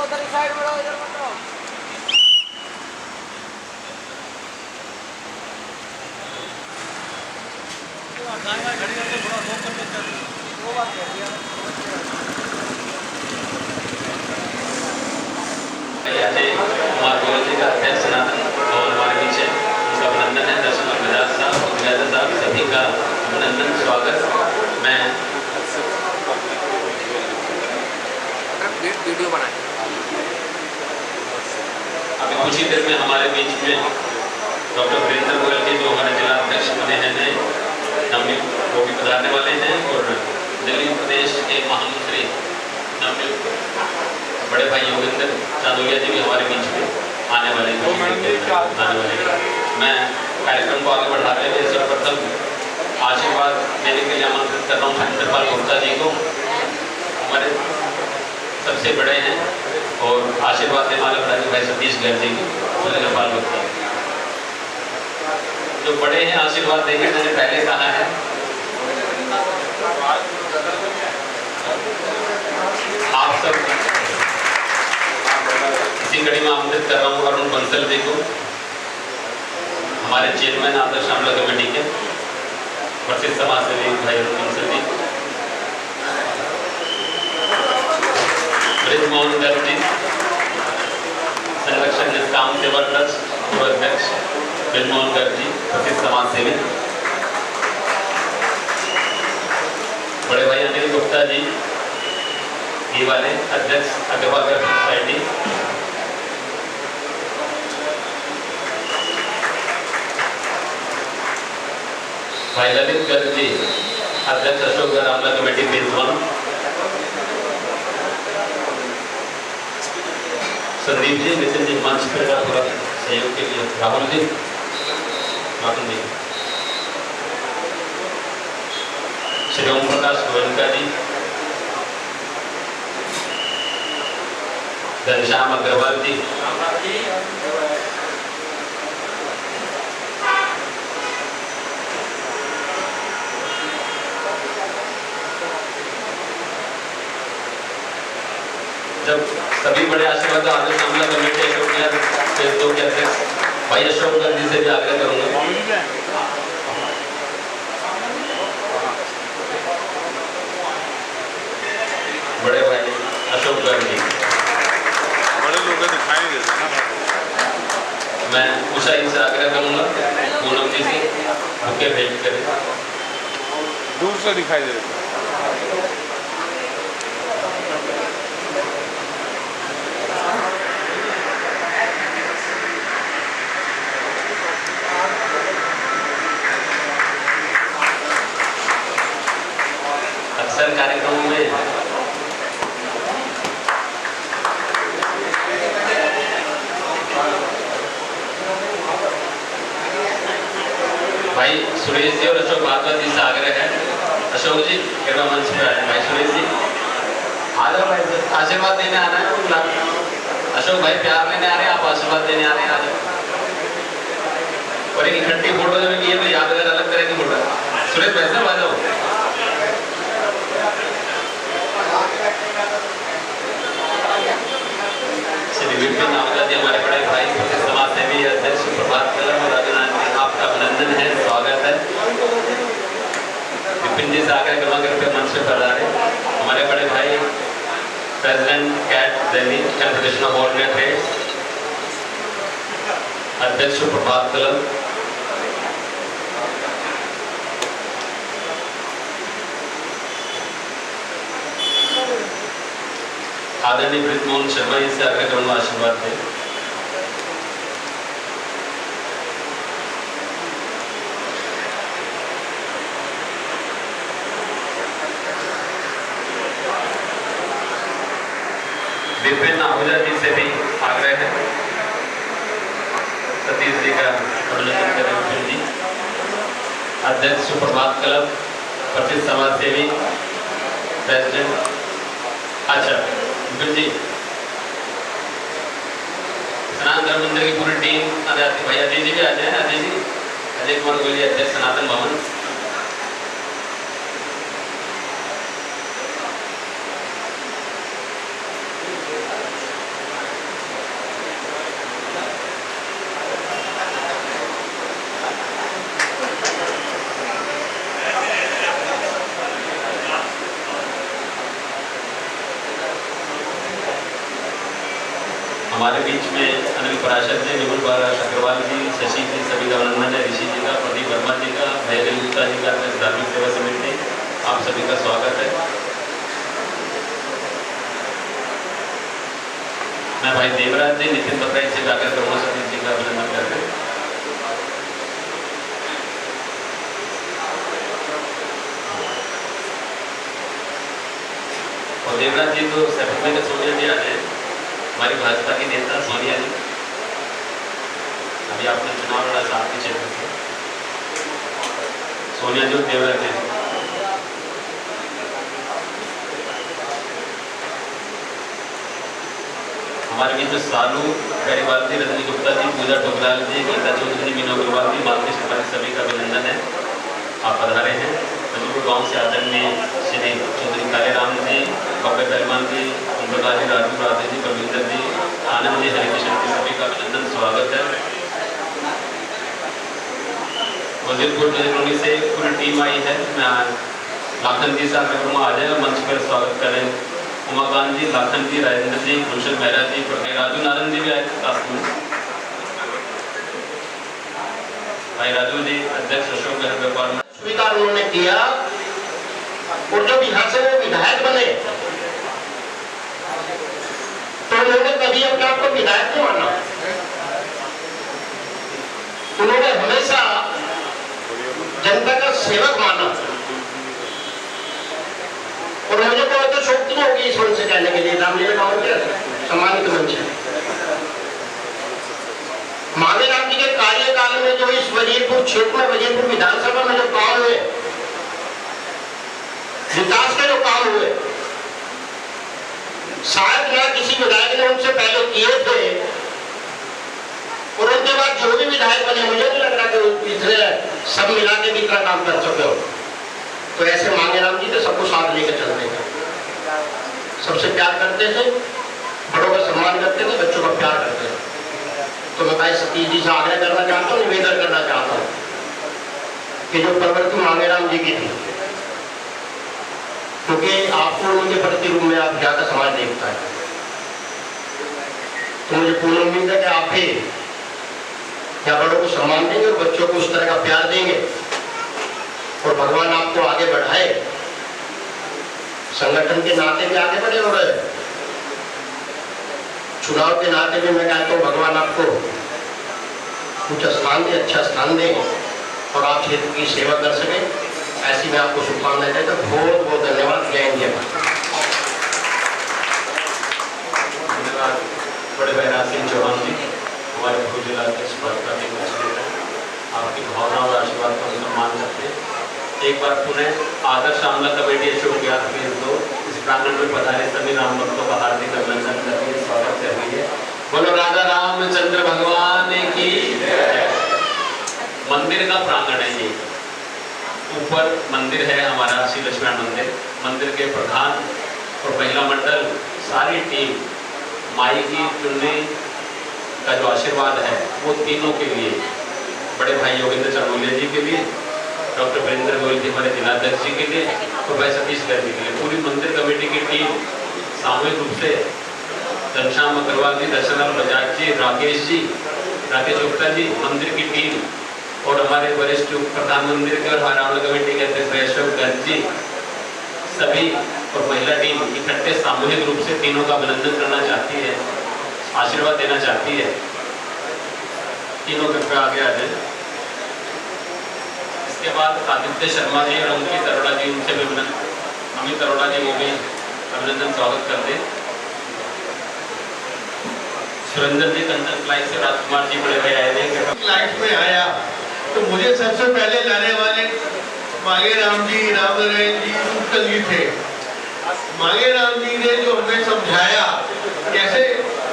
उधर साइड में रहो, इधर मत रहो। घड़ी करके थोड़ा रोक करके चल, वो बात कह दिया। कुमार गोयल जी का अध्यक्ष सनातन और हमारे पीछे उनका अभिनंदन है। दर्शन प्रजात साहब, साहब सभी का अभिनंदन, स्वागत। मैं वीडियो बनाए अभी कुछ ही देर में हमारे बीच में डॉक्टर वीरेंद्र गोयल जी, जो हमारे जिला अध्यक्ष बने हैं नए, नवनियुक्त, वो भी पधारने वाले हैं। और दिल्ली प्रदेश के महामंत्री नवनियुक्त बड़े भाई योगेंद्र चांदोलिया जी भी हमारे बीच में आने वाले हैं। मैं कार्यक्रम को आगे बढ़ाने में सर्वप्रथम आशीर्वाद देने के लिए आमंत्रित कर रहा हूँ इंद्रपाल गुप्ता जी को। हमारे सबसे बड़े हैं और आशीर्वाद देने वाले भाई सतीश गर्ग जी को, इंद्रपाल गुप्ता जो बड़े हैं आशीर्वाद देंगे। मैंने पहले कहा है आप सब इसी कड़ी में आमंत्रित कर रहा हूँ अरुण बंसल जी को, हमारे चेयरमैन आदर्श आमला कमेटी के, प्रसिद्ध समाज सेवी भाई अरुण बंसल जी, ब्रिजमोहन गर्ग जी, संरक्षण निष्काम सेवा ट्रस्ट पूर्व अध्यक्ष ब्रिजमोहन गर्ग जी, प्रसिद्ध समाज सेवी, बड़े भाई अनिल गुप्ता जी, ये वाले अध्यक्ष अग्रवाल वेलफेयर सोसाइटी, भाई ललित गर्ग जी, अध्यक्ष अशोकगढ़ आमला कमेटी फेज 1, संदीप जी, नितिन जी, मंच पर पूरा सहयोग के लिए, राहुल जी, माधुन जी, श्री ओम प्रकाश गोयनका जी, घनश्याम अग्रवाल जी, जब सभी बड़े आशीर्वाद आदर्श आमला कमेटी फेज 2 के अध्यक्ष भाई अशोक गर्ग जी से भी आग्रह करूंगा। बड़े भाई अशोक गर्ग जी, बड़े लोग दिखाई नहीं देते ना। मैं उषा जी से आग्रह करूंगा पूनम जी से बुके भेंट करें, दूर से दिखाई दे देते। अक्सर कार्यक्रमों में भाई सुरेश जी और अशोक भारद्वाज जी से आग्रह है, अशोक जी कृपया मंच पे आए। भाई सुरेश जी आ जाओ, भाई आशीर्वाद देने आना है। अशोक भाई प्यार लेने आ रहे हैं, आप आशीर्वाद देने आ रहे हैं, आ जाओ। और एक इकट्ठी फोटो जब की है तो यादगार अलग तरह की फोटो है। सुरेश भाई साहब आ जाओ। श्री विपिन आहूजा जी, हमारे बड़े भाई समाज सेवी अध्यक्ष प्रभात कलम और अभिनंदन, आपका अभिनंदन है, स्वागत है। विपिन जी से आग्रह करूंगा कृपया मंच पे पधारे। हमारे बड़े भाई president CAT Delhi confederation of all India trades, अध्यक्ष प्रभात कलम, आदरणीय ब्रिजमोहन शर्मा जी से आग्रह करूंगा आशीर्वाद दें। विपिन आहूजा जी से भी आग्रह है, सतीश जी का अभिनंदन करें। विपिन जी अध्यक्ष प्रभात क्लब, प्रसिद्ध समाज सेवी, प्रेसिडेंट। अच्छा विपिन जी, सनातन धर्म मंदिर की पूरी टीम आ जाती। भाई अजय जी भी आ जाए। अजय जी, अजय कुमार गोयल, अध्यक्ष सनातन भवन। हमारे बीच में अनिल पराशर जी, विपुल अग्रवाल जी, शशि जी, सभी का अभिनंदन है। ऋषि जी का, प्रदीप वर्मा जी का, भैरव गुप्ता जी का, धार्मिक सेवा समिति, आप सभी का स्वागत है। मैं भाई देवराज जी, नितिन बत्रा जी, डॉक्टर करुणा सतीश जी का अभिनंदन करते हैं। और देवराज जी तो सर्टिफिकेट सोनिया जी आ जाए, हमारी भाजपा की नेता सोनिया जी, अभी आपने चुनाव लड़ा था आपके क्षेत्र से, सोनिया जी और देवराज जी। हमारे बीच में सालू गरीवाल जी, रजनी गुप्ता जी, पूजा टोकराल जी, गीता चौधरी, मीनू अग्रवाल जी, मालती शिवपाल, सभी का अभिनंदन है, आप पधारे हैं। मजबूर गांव से आदरणीय श्री चौधरी काले राम जी, बब्बे पहलवान जी, ओमप्रकाश जी, राजू राधे जी, प्रवींदर जी, आनंद जी, हरिकृष्ण जी, सभी का अभिनंदन, स्वागत है। वजीरपुर जजनोनी से पूरी टीम आई है। मैं लाखन जी साहब आ जाए, मंच पर स्वागत करें। उमाकांत जी, लाखन जी, राजेंद्र जी, गुलशन मेहरा जी, राजू नारायण जी भी आए थे। भाई राजू जी, अध्यक्ष अशोक व्यापार स्वीकार उन्होंने किया, और जब यहाँ से वो विधायक बने तो उन्होंने कभी अपने आप को विधायक नहीं माना। उन्होंने हमेशा जनता का सेवक माना। और मुझे तो शोक नहीं होगी इस मंच से कहने के लिए, रामलीला का मंच सम्मानित मंच है। मांगे राम जी के कार्यकाल में जो इस वजीरपुर क्षेत्र में, वजीरपुर विधानसभा में जो काम हुए, विकास के जो काम हुए, शायद ना किसी विधायक ने उनसे पहले किए थे। और उनके बाद जो भी विधायक बने, मुझे नहीं लग रहा कि इतने सब मिला के भी इतना काम कर सके हो। तो ऐसे मांगे राम जी तो सबको साथ लेकर चलते थे, सबसे प्यार करते थे, बड़ों का सम्मान करते थे, बच्चों का प्यार करते थे। तो मैं भाई सतीश जी से आग्रह करना चाहता हूँ, निवेदन करना चाहता हूँ कि जो प्रवृत्ति मांगे राम जी की थी, क्योंकि आपको उनके प्रति रूप में आप ज्यादा समाज देखता है, तो मुझे पूर्ण उम्मीद है कि आप भी या बड़ों को सम्मान देंगे और बच्चों को उस तरह का प्यार देंगे, और भगवान आपको आगे बढ़ाए, संगठन के नाते भी आगे बढ़े और चुनाव के नाते भी मैं कहता हूँ भगवान आपको कुछ स्थान दे, अच्छा स्थान दे, और आप क्षेत्र की सेवा कर सके। ऐसी मैं आपको शुभकामनाएं देता हूँ। बहुत बहुत धन्यवाद। जय हिंद। धन्यवाद बड़े भाई सिंह चौहान जी, हमारे पूर्व जिला अध्यक्ष भाजपा के नेता, आपकी भावना और आशीर्वाद का सम्मान करते हैं। एक बार पुनः आदर्श आमला कमेटी अशोक व्यास फेज 2 इस प्रांगण में पधारे सभी राम भक्तों का हार्दिक अभिनंदन करते हैं, स्वागत कर रही है। बोलो राजा रामचंद्र भगवान की जय। मंदिर का प्रांगण है ये, ऊपर मंदिर है हमारा श्री लक्ष्मण मंदिर। मंदिर के प्रधान और महिला मंडल सारी टीम माई की चुनने का जो आशीर्वाद है वो तीनों के लिए, बड़े भाई योगेंद्र चरमोलिया जी के लिए, डॉक्टर वीरेंद्र गोयल जी हमारे जिलाध्यक्ष जी के लिए, और भाई सतीश गर्ग जी के लिए, पूरी मंदिर कमेटी की टीम सामूहिक रूप से घनश्याम अग्रवाल जी, दर्शनलाल बजाज जी, राकेश गुप्ता जी, मंदिर की टीम और हमारे वरिष्ठ प्रधान मंदिर के और हरियाणा कमेटी के अध्यक्ष अशोक गर्ग जी, सभी और महिला टीम इकट्ठे सामूहिक रूप से तीनों का अभिनंदन करना चाहती है, आशीर्वाद देना चाहती है। तीनों कृपया आगे आ जाए। इसके बाद आदित्य शर्मा जी और अंकित अरोड़ा जी, उनसे भी अमित अरोड़ा जी वो भी अभिनंदन स्वागत कर दे। सुरेंद्र जी कंचन फ्लाइट से राजकुमार जी बड़े भाई आए थे। फ्लाइट में आया तो मुझे सबसे पहले लाने वाले मांगे राम जी, रामनारायण जी, उत्कल जी थे। मांगे राम जी ने जो हमें समझाया कैसे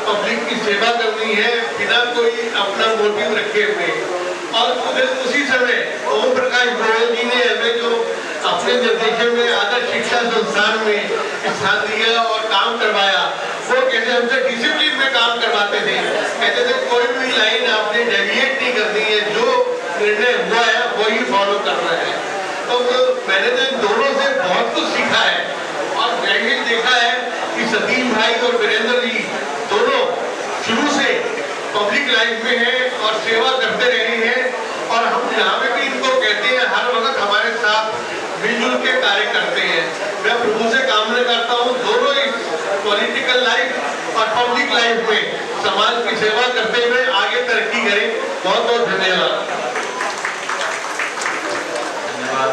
पब्लिक की सेवा करनी है बिना कोई अपना मोटिव रखे हुए, और उसी समय ओम प्रकाश गोयल जी ने हमें जो अपने निर्देशन में आदर्श शिक्षा संस्थान में स्थान दिया और काम करवाया, वो कैसे हमसे डिसिप्लिन में काम करवाते थे। कहते थे कोई भी लाइन आपने डेविएट नहीं करनी है, जो निर्णय हुआ है वही फॉलो करना है। तो मैंने तो इन दोनों से बहुत कुछ सीखा है, और मैंने देखा है कि सतीश भाई और वीरेंद्र जी दोनों शुरू पब्लिक लाइफ में हैं और सेवा करते रहे हैं, और हम यहाँ में भी इनको कहते हैं हर वक्त हमारे साथ मिलजुल के कार्य करते हैं। मैं प्रभु से कामना करता हूँ दोनों इस पॉलिटिकल लाइफ और पब्लिक लाइफ में समाज की सेवा करते हुए आगे तरक्की करें। बहुत बहुत धन्यवाद। धन्यवाद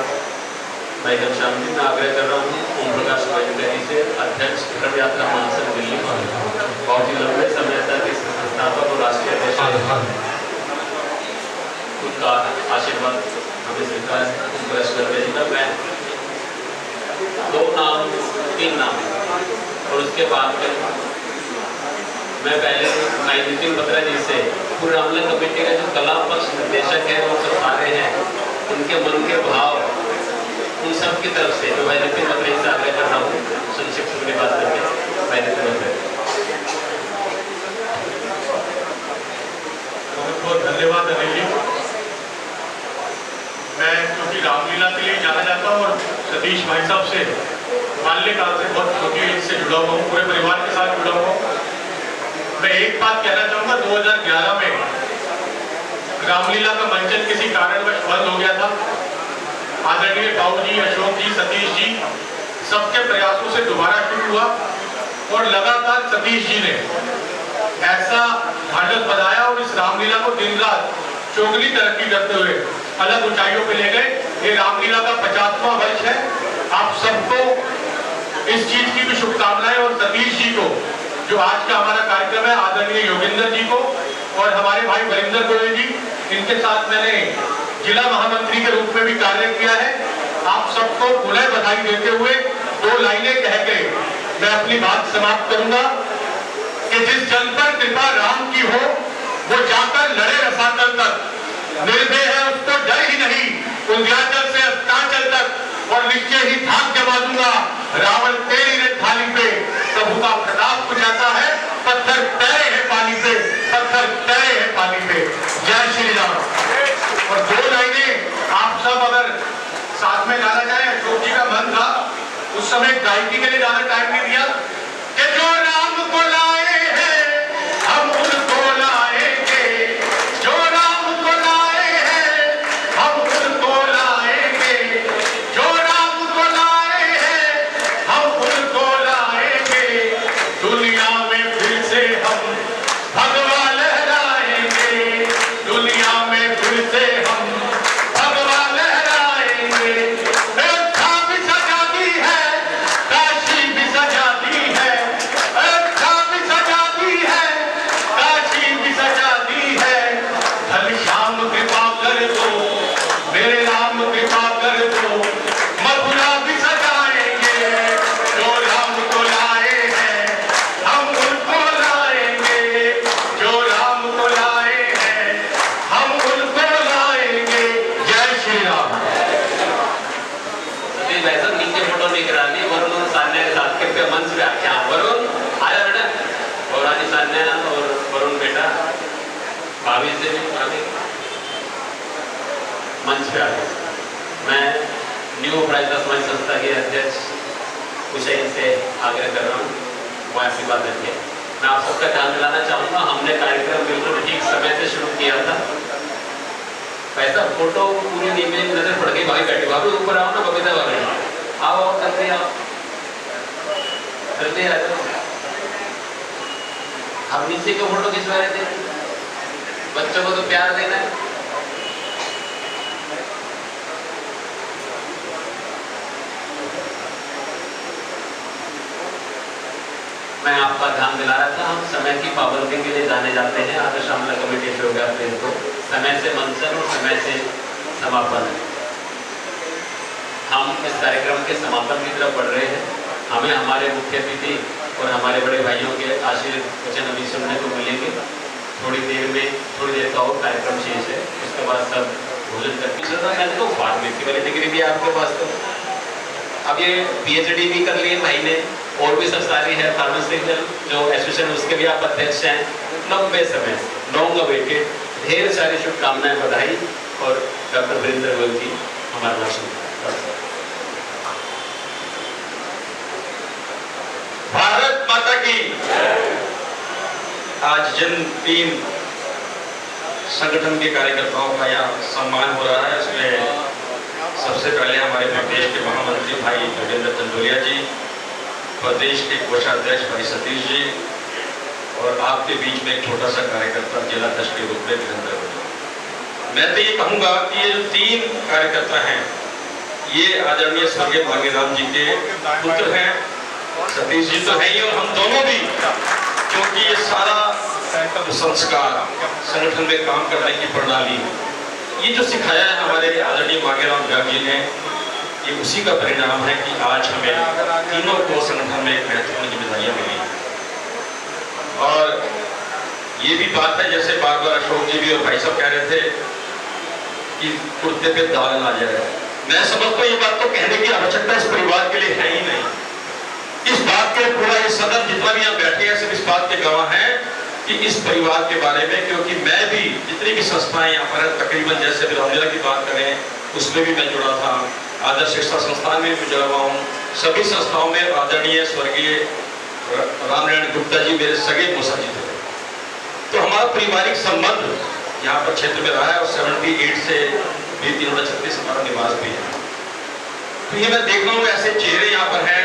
भाई घनश्याम जी। मैं आग्रह कर रहा हूँ ओम प्रकाश गोविंद जी से, अध्यक्ष विक्रम यात्रा महासंघ दिल्ली, बहुत ही लंबे समय तक इस संस्थापक और राष्ट्रीय अध्यक्ष, उनका आशीर्वाद हमें स्वीकार है। ओम प्रकाश गोविंद जी का मैं 2 नाम 3 नाम और उसके बाद मैं पहले भाई नितिन बत्रा जी से पूरे रामलला कमेटी का जो कला पक्ष निर्देशक है वो सब सारे हैं, उनके मन के भाव उन सब की तरफ से मैं भाई नितिन बत्रा से आग्रह कर रहा हूँ संक्षिप्त में बात करके। भाई नितिन बत्रा, बहुत बहुत धन्यवाद अनिल जी। मैं क्योंकि रामलीला के लिए जाना जाता हूँ और सतीश भाई साहब से बाल्यकाल से बहुत छोटी एज से जुड़ा हुआ हूँ, पूरे परिवार के साथ जुड़ा हुआ हूँ। मैं एक बात कहना चाहूँगा, 2011 में रामलीला का मंचन किसी कारणवश बंद हो गया था। आदरणीय बाबू जी, अशोक जी, सतीश जी सबके प्रयासों से दोबारा शुरू हुआ और लगातार सतीश जी ने ऐसा ढांढस बनाया और इस रामलीला को दिन रात चौगुनी तरक्की करते हुए अलग ऊंचाइयों पे ले गए। ये रामलीला का 50वां वर्ष है। आप सबको इस चीज की भी शुभकामनाएं और सतीश जी को जो आज का हमारा कार्यक्रम है, आदरणीय योगेंद्र जी को और हमारे भाई वरिंदर गोयल जी, इनके साथ मैंने जिला महामंत्री के रूप में भी कार्य किया है। आप सबको पुनः बधाई देते हुए 2 लाइनें कह के मैं अपनी बात समाप्त करूंगा कि जिस जन पर कृपा राम की हो वो जाकर लड़े रसातल तक, निर्भय है उसको डर ही नहीं, विंध्याचल से अस्तांचल तक, और निश्चय ही धाक जमा दूंगा रावण तेरी रे थाली पे। प्रभु का प्रताप कुछ ऐसा है, पत्थर तैरे हैं पानी पे, पत्थर तैरे हैं पानी पे। जय श्री राम। और 2 लाइनें आप सब अगर साथ में गाना चाहें, अशोक जी का मन था उस समय गायकी के लिए ज्यादा टाइम नहीं दिया कि जो राम को लाए हैं हम उनको लाएंगे, जो राम को लाए हैं हम उनको लाएंगे, जो राम को लाए हैं हम उनको लाएंगे, दुनिया में फिर से हम भगवा लहराएंगे, दुनिया में फिर से हम भगवा लहराएंगे। अयोध्या भी सजा दी है, काशी भी सजा दी है, अयोध्या भी सजा दी है, काशी भी सजा दी है। घनश्याम कृपा कर दो, मेरे राम कृपा कर दो, मथुरा भी सजाएंगे, जो राम को लाए हैं हम उनको लाएंगे, जो राम को लाए हैं हम उनको लाएंगे। जय श्री राम। वैसा नीचे फोटो नहीं करानी, वरुण और सान्या के साथ के मंच पे आके वरुण आया बेटा, और रानी सान्या और वरुण बेटा भाभी से भी मंच पे आ गए। मैं न्यू प्राइज समाज संस्था के अध्यक्ष हुसैन से आग्रह कर रहा हूँ वो आशीर्वाद रखिए। मैं आप सबका ध्यान दिलाना चाहूँगा, हमने कार्यक्रम बिल्कुल ठीक समय से शुरू किया था। वैसा फोटो पूरी नहीं मेरी नजर पड़ गई, भाई बैठे भाभी ऊपर आओ ना, बबीता भाभी आओ आओ करते आओ करते आ जाओ। हम नीचे के फोटो खिंचवा रहे थे, बच्चों को तो प्यार देना है। मैं आपका ध्यान दिला रहा था, हम समय की पाबंदी के लिए जाने जाते हैं। आदर्श रामलीला कमेटी से हो गया प्लीज को समय से मंचन और समय से समापन है। हम इस कार्यक्रम के समापन की तरफ बढ़ रहे हैं। हमें हमारे मुख्य अतिथि और हमारे बड़े भाइयों के आशीर्वचन अभी सुनने को मिलेंगे। थोड़ी देर का और कार्यक्रम शेष है, उसके बाद सब भोजन करके मैंने तो फार्मेसी वाली डिग्री भी आपके पास, तो अब ये PhD भी कर लिए भाई ने, और भी सब सारी है फार्मेसी जो एसोसिएशन उसके भी आप अध्यक्ष हैं। लंबे समय लॉन्ग अवेटेड, ढेर सारी शुभकामनाएं, बधाई। और डॉक्टर वरिंदर गोयल जी हमारा भाषण। भारत माता की। आज जन्मदिन संगठन के कार्यकर्ताओं का यहाँ सम्मान हो रहा है। इसमें सबसे पहले हमारे प्रदेश के महामंत्री भाई योगेंद्र चंदोलिया जी, प्रदेश के कोषाध्यक्ष भाई सतीश जी, और आपके बीच में एक छोटा सा कार्यकर्ता जिला अध्यक्ष के रूप में वीरेंद्र जी। मैं तो ये कहूँगा कि ये जो 3 कार्यकर्ता हैं, ये आदरणीय स्वर्गीय मांगेराम जी के पुत्र हैं। सतीश जी तो है ही, और हम दोनों भी, क्योंकि ये सारा संस्कार, संगठन में काम करने की प्रणाली, ये जो सिखाया है हमारे आदरणीय मांगेराम जी ने, ये उसी का परिणाम है कि आज हमें तीनों को संगठन में एक महत्वपूर्ण जिम्मेदारियां मिली। और ये भी बात है, जैसे बार बार अशोक जी भी और भाई साहब कह रहे थे कि कुर्ते पे दाग ना जाए, मैं समझता हूँ ये बात तो कहने की आवश्यकता इस परिवार के लिए है ही नहीं। इस बात के पूरा ये सदन जितना भी यहाँ बैठे हैं सब इस बात के गवाह हैं कि इस परिवार के बारे में, क्योंकि मैं भी जितनी भी संस्थाएं यहाँ पर है, तकरीबन जैसे रामलीला की बात करें उसमें भी मैं जुड़ा था, आदर्श शिक्षा संस्थान में भी जुड़ा हुआ हूँ, सभी संस्थाओं में आदरणीय स्वर्गीय रामनारायण गुप्ता जी मेरे सगे मौसा जी थे। तो हमारा पारिवारिक संबंध यहाँ पर क्षेत्र में रहा है, और 78 से भी 336 हमारा निवास भी है। तो ये मैं देख रहा हूँ ऐसे चेहरे यहाँ पर हैं,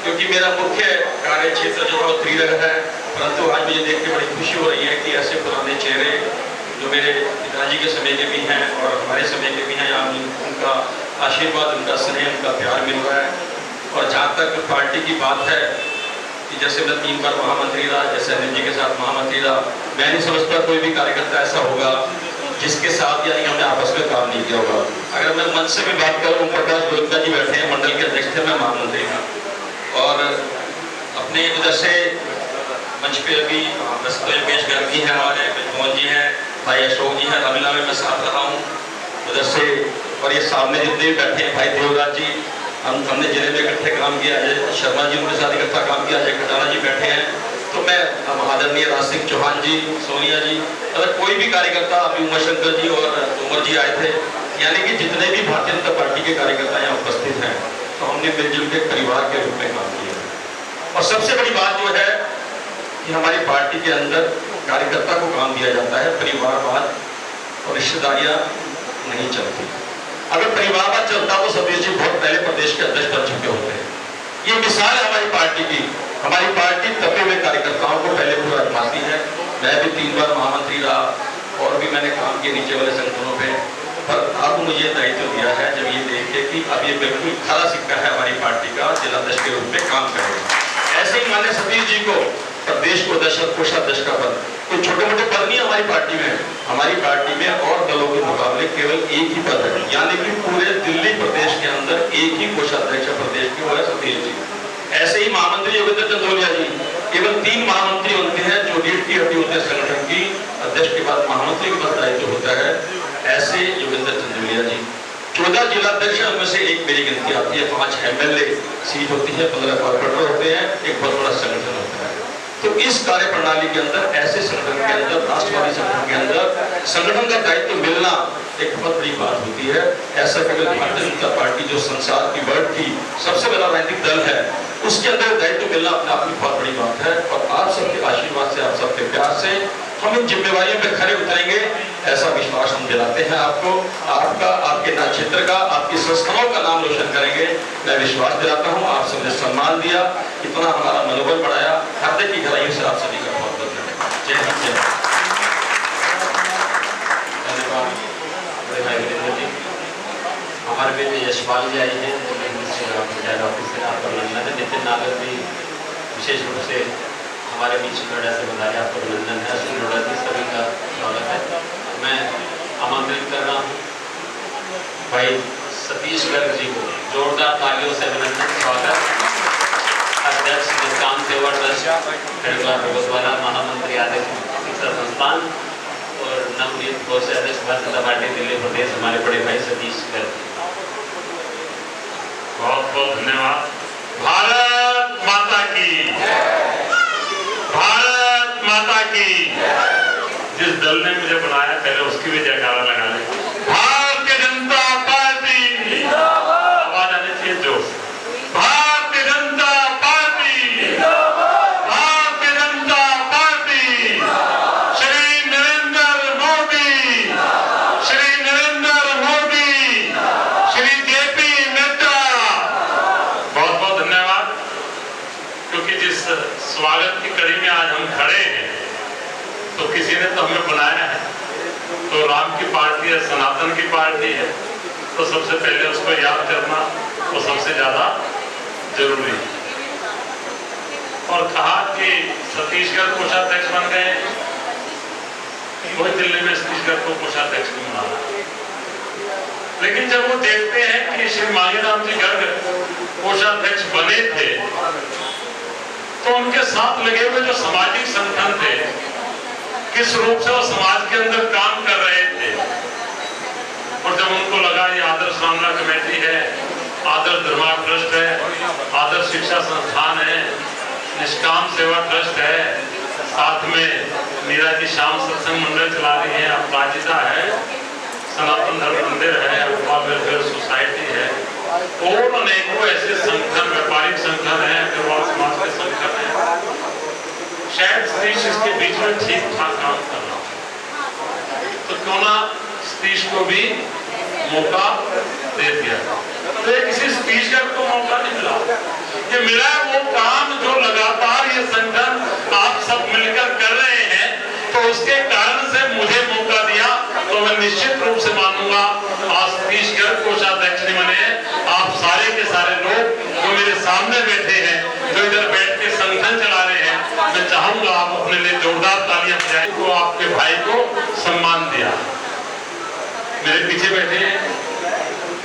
क्योंकि मेरा मुख्य कार्य क्षेत्र जो है वो त्रिनगर है, परंतु आज मुझे देख के बड़ी खुशी हो रही है कि ऐसे पुराने चेहरे जो मेरे पिताजी के समय के भी हैं और हमारे समय के भी हैं, यहाँ उनका आशीर्वाद, उनका स्नेह, उनका प्यार मिल रहा है। और जहाँ तक पार्टी की बात है कि जैसे मैं 3 बार महामंत्री रहा, जैसे अनिल जी के साथ महामंत्री रहा, मैं नहीं समझता कोई भी कार्यकर्ता ऐसा होगा जिसके साथ यानी हमने आपस में काम नहीं किया होगा। अगर मैं मंच से भी बात करूँ, प्रकाश गोयनका जी बैठे हैं, मंडल के अध्यक्ष थे, मैं महामंत्री था, और अपने उधर से मंच पे अभी योगेश गर्गी हैं, हमारे मोहन जी हैं, भाई अशोक जी हैं, रामलीला में मैं साथ रहा हूँ उधर से, और ये सामने जितने भी बैठे हैं भाई देवराज जी, हमने जिले में इकट्ठे काम किया, अजय शर्मा जी उनके साथ इकट्ठा काम किया, अजय खटाना जी बैठे हैं, तो मैं आदरणीय राज सिंह चौहान जी, सोनिया जी, अगर कोई भी कार्यकर्ता, अभी उमाशंकर जी और तोमर जी आए थे, यानी कि जितने भी भारतीय जनता पार्टी के कार्यकर्ता यहाँ उपस्थित हैं, तो हमने मिलजुल के परिवार के रूप में काम किया। और सबसे बड़ी बात जो है कि हमारी पार्टी के अंदर कार्यकर्ता को काम दिया जाता है, परिवारवाद और रिश्तेदारियां नहीं चलती। अगर परिवारवाद चलता तो सतीश जी बहुत पहले प्रदेश के अध्यक्ष बन चुके होते हैं। ये मिसाल है हमारी पार्टी की। हमारी पार्टी तपे हुए कार्यकर्ताओं को पहले पूरा अपनाती है। मैं भी 3 बार महामंत्री रहा और भी मैंने काम किए नीचे वाले संगठनों पे, पर अब मुझे दायित्व दिया है जब ये देखे कि अब ये बिल्कुल खरा सिक्का है हमारी पार्टी का, जिला अध्यक्ष के रूप में काम करेगा। ऐसे ही माननीय सतीश जी को प्रदेश को कोषाध्यक्ष का पद, कोई छोटे मोटे पद नहीं हमारी पार्टी में। हमारी पार्टी में और दलों के मुकाबले केवल एक ही पद है, यानी कि पूरे दिल्ली प्रदेश के अंदर एक ही कोषाध्यक्ष प्रदेश के, वो है सतीश जी। ऐसे ही महामंत्री योगेंद्र चंदोलिया जी, केवल 3 महामंत्री होते हैं जो रीढ़ की हड्डी होते हैं संगठन की, अध्यक्ष के बाद महामंत्री के बाद दायित्व होता है। ऐसे योगेंद्र चंदोलिया जी 14 जिला अध्यक्ष, उनमें से एक मेरी गिनती आती है, 5 MLA सीट होती है, 15 कॉर्पोरेटर होते हैं, एक बहुत बड़ा संगठन होता है। तो इस कार्य प्रणाली के अंदर, ऐसे संगठन के अंदर, राष्ट्रवादी संगठन के अंदर संगठन का दायित्व मिलना एक बहुत बड़ी बात होती है। ऐसा केवल भारतीय जनता पार्टी जो संसार की वर्ल्ड की सबसे बड़ा राजनीतिक दल है, उसके अंदर दायित्व मिलना अपने आप में बहुत बड़ी बात है। और आप सबके आशीर्वाद से, आप सबके प्यार से हम इन जिम्मेवारियों पे खरे उतरेंगे, ऐसा विश्वास हम दिलाते हैं आपको। आपका, आपके क्षेत्र का, आपकी संस्थाओं का नाम रोशन करेंगे, मैं विश्वास दिलाता हूँ। आप सबने सम्मान दिया, इतना हमारा मनोबल बढ़ाया, हृदय की गहराइयों से आप सभी का बहुत बहुत धन्यवाद। जय हिंद, जय धन्यवाद बड़े भाई वीरेंद्र जी। हमारे बेटे यशपाल जी आए हैं, पंचायत ऑफिस से, आपका अभिनंदन है। नितिन नागर भी विशेष रूप से हमारे बीच नोएडा से बधाई, आपका अभिनंदन है। श्री नोएडा जी, सभी का स्वागत है। मैं आमंत्रित कर रहा हूँ भाई सतीश गर्ग जी को, जोरदार तालियों से अभिनंदन, स्वागत। अध्यक्ष निष्काम सेवा ट्रस्ट हरिद्वार भगवतवाला, महामंत्री आदर्श शिक्षा संस्थान और नवनीत कोष अध्यक्ष भारतीय जनता पार्टी दिल्ली प्रदेश, हमारे बड़े भाई सतीश गर्ग। बहुत बहुत धन्यवाद। भारत माता की, भारत माता की। जिस दल ने मुझे बनाया पहले उसकी भी जयकारा लगा ले। भारतीय जनता पार्टी, आवाज आनी चाहिए जोश। भारतीय जनता पार्टी, भारतीय जनता पार्टी, श्री नरेंद्र मोदी जिस स्वागत की कड़ी में आज हम खड़े हैं, तो किसी ने तो हमें बनाया है, तो राम की पार्टी है, सनातन की पार्टी है, तो सबसे पहले उसको याद करना वो सबसे ज्यादा जरूरी है। और कहा कि छत्तीसगढ़ कोषाध्यक्ष बन गए, कोई दिल्ली में छत्तीसगढ़ को कोषाध्यक्ष नहीं बना, लेकिन जब वो देखते हैं कि श्री मांगेराम जी गर्ग कोषाध्यक्ष बने थे, तो उनके साथ लगे हुए जो सामाजिक संगठन थे, किस रूप से वो समाज के अंदर काम कर रहे थे, और जब उनको लगा ये आदर्श रामला कमेटी है, आदर्श धर्मा ट्रस्ट है, आदर्श शिक्षा संस्थान है, निष्काम सेवा ट्रस्ट है, साथ में मीरा जी शाम सत्संग मंडल चला रही है, अपराजिता है, सनातन धर्म मंदिर है, अफवाह वेलफेयर सोसाइटी है, और अनेकों ऐसे संगठन, व्यापारिक संगठन है, अग्रवाल समाज के संगठन है, शायद सतीश इसके बीच में ठीक ठाक काम कर रहा है, तो क्यों ना सतीश को भी मौका दे दिया। तो ये किसी छत्तीसगढ़ को मौका नहीं मिला, ये मिला वो काम जो लगातार ये संगठन आप सब मिलकर कर रहे हैं, तो उसके कारण से मुझे मौका दिया, तो मैं निश्चित रूप से मानूंगा आज छत्तीसगढ़ कोषाध्यक्ष नहीं बने, आप सारे के सारे लोग जो मेरे सामने बैठे हैं, जो इधर बैठ के संगठन चला रहे हैं, मैं चाहूंगा आप अपने लिए जोरदार तालियां बजाएं। तो आपके भाई को सम्मान दिया। मेरे पीछे बैठे हैं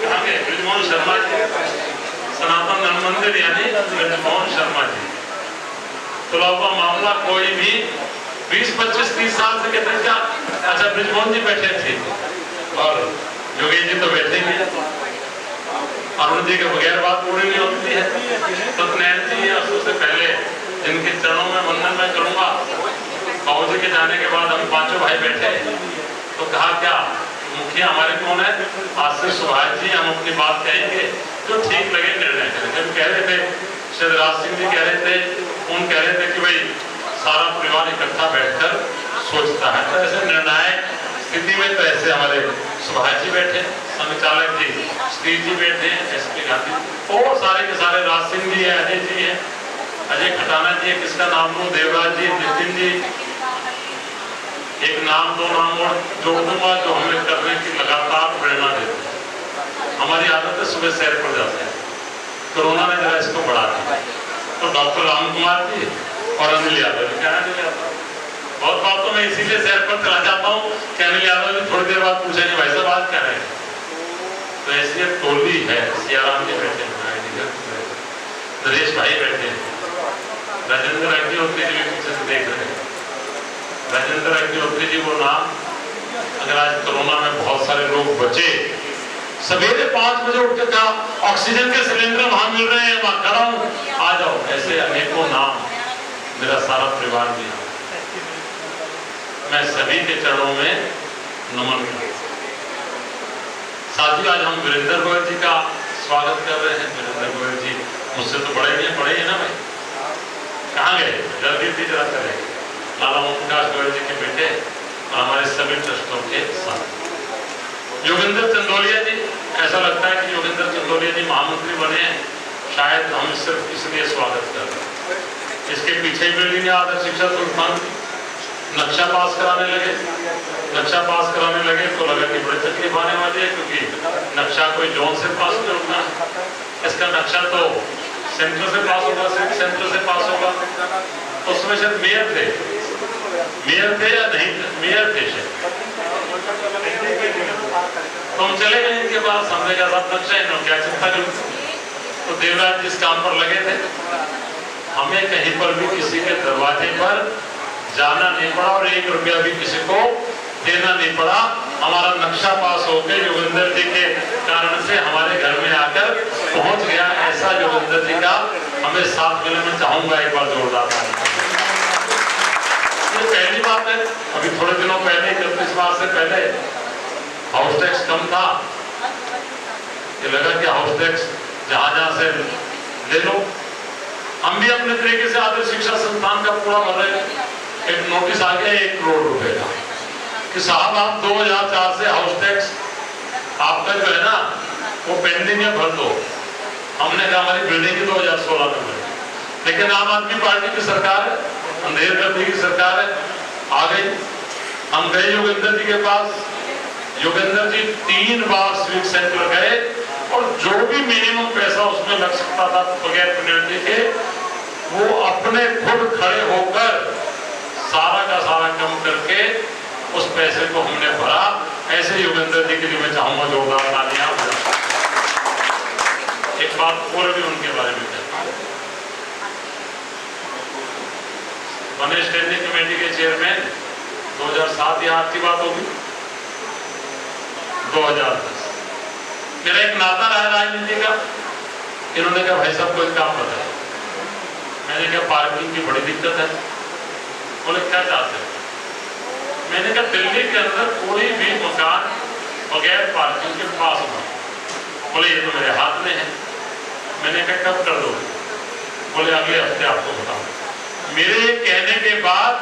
ब्रिजमोहन शर्मा जी, सनातन धर्म मंदिर यानी ब्रिजमोहन शर्मा जी। तो आपका मामला कोई भी 20, 25, 30 साल से कहते हैं क्या, अच्छा ब्रिजमोहन जी बैठे थे और योगेश जी तो बैठे ही अरुण जी के बगैर बात पूरी नहीं होती है। सत्यनारायण जी और सबसे पहले जिनके चरणों में वंदन मैं करूंगा, बाबू जी के जाने के बाद हम पांचों भाई बैठे, तो कहा क्या मुखिया हमारे कौन है, आशीष सुभाष जी, हम अपनी बात कहेंगे जो ठीक लगे निर्णय करें। जब कह रहे थे शिवराज सिंह जी कह रहे थे, उन कह रहे थे कि भाई सारा परिवार इकट्ठा बैठकर सोचता है, तो ऐसे निर्णायक स्थिति में तो ऐसे हमारे सुभाष जी बैठे, संचालक जी स्टीव जी बैठे, एसपी गांधी, और सारे के सारे राज सिंह जी है, अजय जी है, अजय खटाना जी है, किसका नाम लूं, देवराज जी, नितिन जी, एक नाम दो नाम और जोड़ दूंगा जो हमें करने की लगातार प्रेरणा देते हैं। हमारी आदत है सुबह सैर पर जाते हैं, कोरोना ने जरा इसको बढ़ा दिया, तो डॉक्टर राम कुमार जी और अनिल यादव जी, क्या अनिल यादव बहुत बात तो मैं इसीलिए सैर पर चला जाता हूँ कि अनिल यादव जी थोड़ी देर बाद पूछेंगे भाई साहब आज क्या है, तो ऐसी एक टोली है, सियाराम जी बैठे हैं, नरेश भाई बैठे हैं, राजेंद्र अग्निहोत्री जी भी पीछे से देख रहे हैं। राजेंद्र अग्निहोत्री जी वो नाम, अगर आज कोरोना में बहुत सारे लोग बचे, सवेरे 5 बजे उठ के कहा ऑक्सीजन के सिलेंडर वहां मिल रहे हैं, वहां खड़ा हूं, आ जाओ, ऐसे अनेकों नाम, मेरा सारा परिवार भी, मैं सभी के चरणों में नमन करता हूं। साथियों आज हम वीरेंद्र गोयल जी का स्वागत कर रहे हैं। वीरेंद्र गोयल जी मुझसे तो बड़े ही ना भाई, कहाँ गए, जल्दी से जरा चले, लाला ओमप्रकाश गोयल जी के बेटे और हमारे सभी ट्रस्टों के साथ। योगेंद्र चंदोलिया जी, ऐसा लगता है कि योगेंद्र चंदोलिया जी महामंत्री बने हैं, शायद हम सिर्फ इसलिए स्वागत कर रहे हैं। इसके पीछे बिल्डिंग है आदर्श शिक्षा संस्थान की, नक्शा पास कराने लगे, नक्शा पास कराने लगे तो लगा कि बड़ी तकलीफ आने वाली है, क्योंकि नक्शा कोई जोन से पास नहीं होता, इसका नक्शा तो सेंटर से पास होगा, सेंटर से पास होगा, तो उसमें शायद मेयर थे या नहीं, मेयर थे शायद, तो हम चले गए इनके पास, हमने कहा साहब नक्शा इन्होंने क्या चिंता करी, तो देवराज जिस काम पर लगे थे, हमें कहीं पर भी किसी के दरवाजे पर जाना नहीं पड़ा और 1 रुपया भी किसी को देना नहीं पड़ा। हमारा नक्शा पास होकर योगेंद्र जी के कारण से हमारे घर में आकर पहुंच गया, ऐसा योगेंद्र जी का हमें साथ मिलने में चाहूंगा एक बार जोरदार। ये पहली बात है, अभी थोड़े दिनों पहले 31 मार्च से पहले हाउस टैक्स कम था, ये लगा कि हाउस टैक्स जहां से ले लो। हम भी अपने तरीके से आदर्श शिक्षा संस्थान का पूरा भर रहे हैं। एक नोटिस आ गया 1 करोड़ रुपए का कि साहब आप 2004 से हाउस टैक्स आपका जो है ना वो पेंडिंग है, भर दो। हमने कहा हमारी बिल्डिंग ही 2016 में बनी, लेकिन आम आदमी पार्टी की सरकार है, अंधेर गर्दी की सरकार है, आ गई। हम गए योगेंद्र जी के पास, योगेंद्र जी 3 बार स्वीट सेंटर गए और जो भी मिनिमम पैसा उसमें लग सकता था बगैर पेनल्टी के, वो अपने खुद खड़े होकर सारा का सारा कम करके उस पैसे को हमने भरा। ऐसे योगेंद्र जी के लिए मैं चाहूंगा जोरदार तालियां। एक बात और भी उनके बारे में कहता हूं, बने स्टैंडिंग कमेटी के चेयरमैन 2007 या 8 की बात होगी, 2010 मेरा एक नाता रहा राजनीति का। इन्होंने कहा भाई साहब कोई काम बताए। मैंने कहा पार्किंग की बड़ी दिक्कत है। बोले क्या चाहते हैं? मैंने कहा दिल्ली के अंदर कोई भी मकान बगैर पार्किंग के पास हो। बोले ये तो मेरे हाथ में है। मैंने कहा कब कर दोगे? बोले अगले हफ्ते आपको बताऊं। मेरे कहने के बाद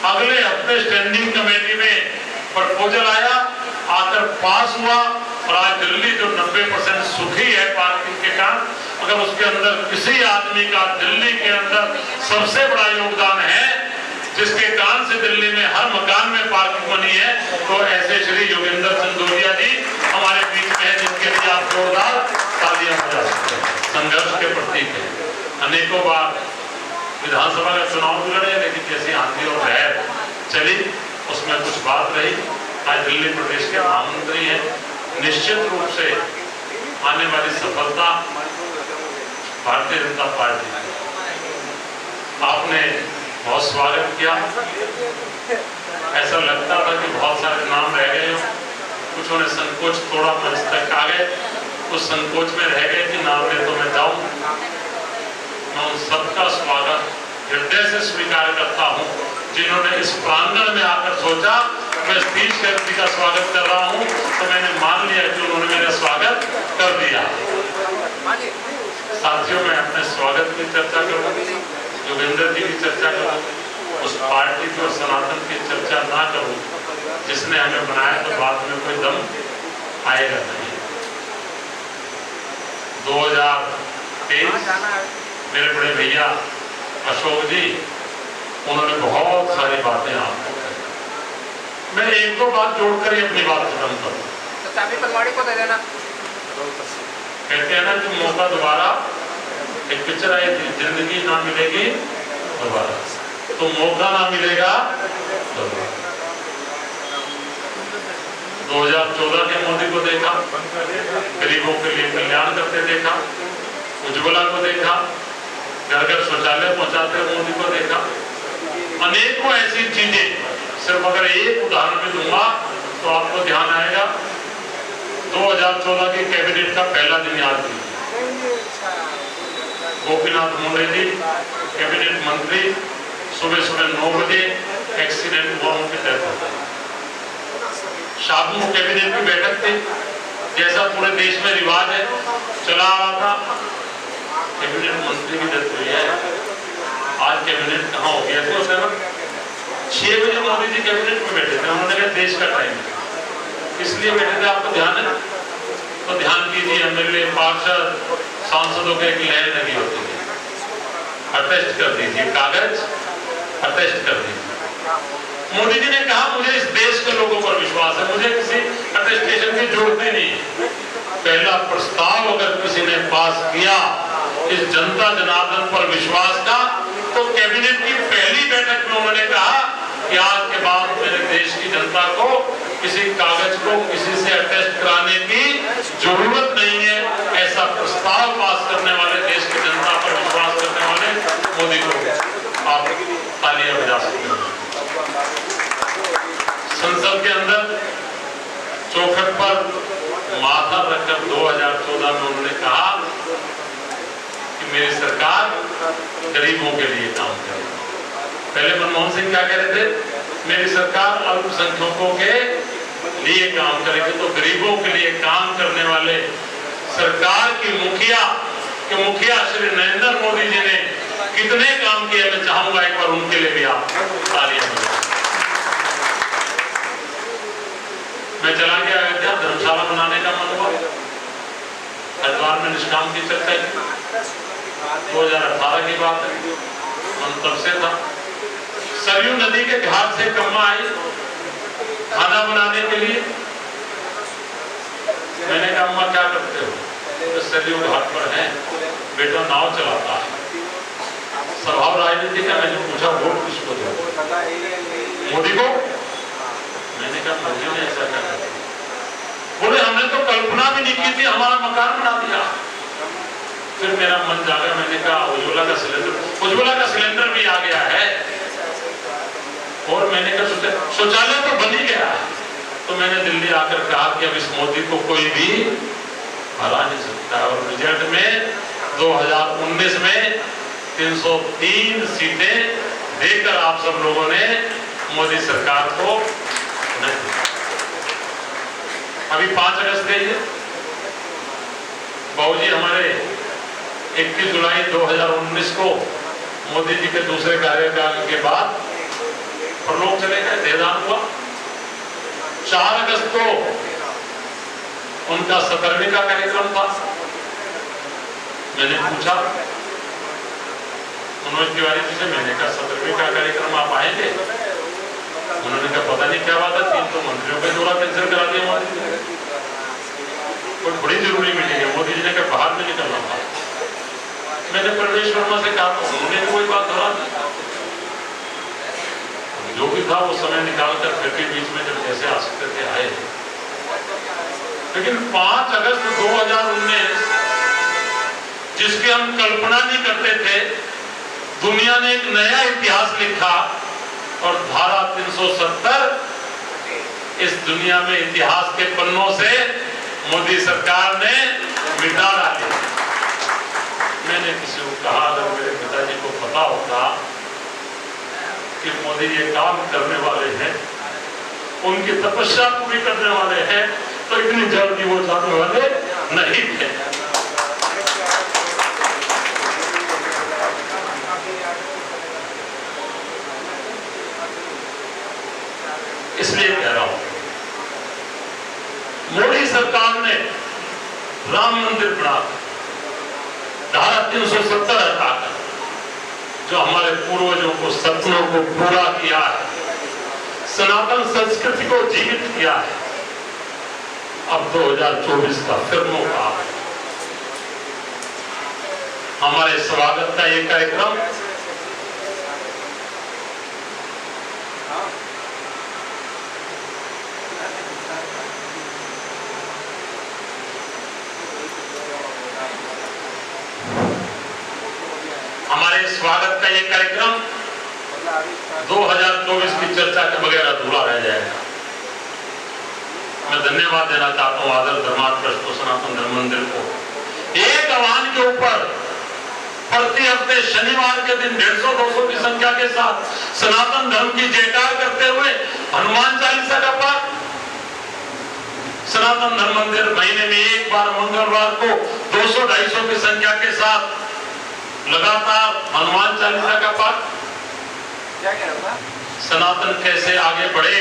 अगले हफ्ते स्टैंडिंग कमेटी में प्रपोजल आया, आकर पास हुआ और आज दिल्ली जो 90% सुखी है पार्किंग के कारण, अगर उसके अंदर किसी आदमी का दिल्ली के अंदर सबसे बड़ा योगदान है, जिसके कारण से दिल्ली में हर मकान में पार्किंग बनी है, तो ऐसे श्री योगेंद्र चंदोलिया जी हमारे बीच में है, जिनके लिए आप जोरदार तालियां बजा सकते हैं। संघर्ष के प्रतीक है। अनेकों बार विधानसभा का चुनाव भी लड़े, लेकिन जैसी आंधी और लहर चली उसमें कुछ बात रही। आज दिल्ली प्रदेश के महामंत्री हैं। निश्चित रूप से आने वाली सफलता भारतीय जनता पार्टी, आपने बहुत स्वागत किया। ऐसा लगता था कि बहुत सारे नाम रह गए, कुछ ने संकोच थोड़ा मंच तक आ गए, उस संकोच में रह गए कि नाम ले तो मैं जाऊं। मैं उन सबका स्वागत हृदय से स्वीकार करता हूं, जिन्होंने इस प्रांगण में आकर सोचा मैं सतीश व्यक्ति का स्वागत कर रहा हूं, तो मैंने मान लिया कि उन्होंने मेरा स्वागत कर दिया। साथियों, मैं अपने स्वागत की चर्चा करूं, योगेंद्र जी की चर्चा करूं, उस पार्टी की और सनातन की चर्चा ना करूं जिसने हमें बनाया, तो बाद में कोई दम आएगा नहीं। 2023 मेरे बड़े भैया अशोक जी, उन्होंने बहुत सारी बातें आपको कही। मैं एक दो बात जोड़कर ही अपनी बात खत्म करूं। तो चाबी पनवाड़ी को दे देना। कहते हैं ना कि मौका दोबारा, एक पिक्चर आई थी, जिंदगी ना मिलेगी दोबारा, तो मौका ना मिलेगा दोबारा। 2014 के मोदी को देखा, गरीबों के लिए कल्याण करते देखा, उज्ज्वला को देखा, घर घर शौचालय पहुंचाते मोदी को देखा। अनेकों ऐसी चीजें, सिर्फ अगर एक उदाहरण भी दूंगा तो आपको ध्यान आएगा। 2014 की कैबिनेट का पहला दिन याद कीजिए। गोपीनाथ मुंडे जी कैबिनेट मंत्री, सुबह सुबह 9 बजे एक्सीडेंट हुआ, उनकी डेथ हो गई। शाम को कैबिनेट की बैठक थी, जैसा पूरे देश में रिवाज है चला आ रहा था। कैबिनेट मंत्री की डेथ हुई है। आज कैबिनेट कहाँ हो गया? 6 बजे मोदी जी कैबिनेट में बैठे थे। उन्होंने कहा देश का टाइम है, इसलिए बैठे थे। आपको ध्यान है तो ध्यान कीजिए। एमएलए, पार्षद, सांसदों की एक लाइन लगी होती है, अटेस्ट कर दीजिए, कागज अटेस्ट कर दीजिए। मोदी जी ने कहा मुझे इस देश के लोगों पर विश्वास है, मुझे किसी अटेस्टेशन की जरूरत ही नहीं है। पहला प्रस्ताव अगर किसी ने पास किया इस जनता जनार्दन पर विश्वास का, तो कैबिनेट की पहली बैठक में उन्होंने कहा कि आज के बाद मेरे देश की जनता को किसी कागज को किसी से अटेस्ट कराने की जरूरत नहीं है। ऐसा प्रस्ताव पास करने वाले, देश की जनता पर विश्वास करने वाले मोदी को आप तालियां बजा सकते हैं। संसद के अंदर चौखट पर माथा रखकर 2014 में उन्होंने कहा कि मेरी सरकार गरीबों के लिए काम करेगी। पहले मनमोहन सिंह क्या कह रहे थे? मेरी सरकार अल्पसंख्यकों के लिए काम करेगी। तो गरीबों के लिए काम करने वाले सरकार की मुखिया श्री नरेंद्र मोदी जी ने कितने काम किए, मैं चाहूंगा एक बार उनके लिए भी आप तालियां बजाएं। मैं चला गया अयोध्या, धर्मशाला बनाने का मन हुआ, हरिद्वार में निष्काम की चर्चा की। 2018 की बात है, हम तब से था। सरयू नदी के घाट से कम्मा आई खाना बनाने के लिए। मैंने कहा अम्मा क्या करते हो? तो सरयू घाट पर है, बेटा नाव चलाता है। स्वभाव राजनीति का। मैंने पूछा वोट किसको दो? मोदी को। मैंने कहा मोदी ने ऐसा क्या कर? बोले हमने तो कल्पना भी नहीं की थी, हमारा मकान बना दिया। फिर मेरा मन जागा। मैंने कहा उज्ज्वला का सिलेंडर भी आ गया है। और मैंने कहा शौचालय तो बन ही गया। तो मैंने दिल्ली आकर कहा कि अब इस मोदी को कोई भी हरा नहीं सकता। और रिजल्ट में 2019 में 303 सीटें देकर आप सब लोगों ने मोदी सरकार को नहीं दिया। अभी 5 अगस्त गई है। बाबूजी हमारे 21 जुलाई 2019 को मोदी जी के दूसरे कार्यकाल के बाद परलोक चले गए, देहदान हुआ। 4 अगस्त को उनका 70वीं का कार्यक्रम था। मैंने पूछा मनोज तिवारी जी से, मैंने कहा 70वीं का कार्यक्रम आप आएंगे? उन्होंने कहा पता नहीं क्या बात है, 3 तो मंत्रियों का दौरा कैंसिल करा दिया मोदी जी ने। कोई बड़ी जरूरी मीटिंग है, मोदी जी ने कहा बाहर में निकलना था। मैंने प्रवेश वर्मा से कहा तो उन्होंने कोई बात दोहरा दी। जो भी था वो समय निकालकर फिर भी बीच में जब जैसे आ सकते थे आए। लेकिन 5 अगस्त 2019 जिसकी हम कल्पना नहीं करते थे, दुनिया ने एक नया इतिहास लिखा। और धारा 370 इस दुनिया में इतिहास के पन्नों से मोदी सरकार ने मिटा डाली। मैंने किसी को कहा अगर मेरे पिताजी को पता होता कि मोदी ये काम करने वाले हैं, उनकी तपस्या पूरी करने वाले हैं, तो इतनी जल्दी वो जाने वाले नहीं थे। इसलिए कह रहा हूं, मोदी सरकार ने राम मंदिर बनाकर धारा 370 हटाकर जो हमारे पूर्वजों को सपनों को पूरा किया है, सनातन संस्कृति को जीवित किया है। अब 2024 का फिर मौका। हमारे स्वागत का ये कार्यक्रम स्वागत का ये कार्यक्रम 2024 की चर्चा के बगैर अधूरा रह जाएगा। मैं धन्यवाद देना चाहता हूं आदर धर्मार्थ ट्रस्ट को, सनातन धर्म मंदिर को। एक आह्वान के ऊपर प्रति हफ्ते शनिवार के दिन 150-200 की संख्या के साथ सनातन धर्म की जयकार करते हुए हनुमान चालीसा का पाठ। सनातन धर्म मंदिर महीने में एक बार मंगलवार को 200-250 की संख्या के साथ लगातार हनुमान चालीसा का पाठ। क्या कह रहा था? सनातन कैसे आगे बढ़े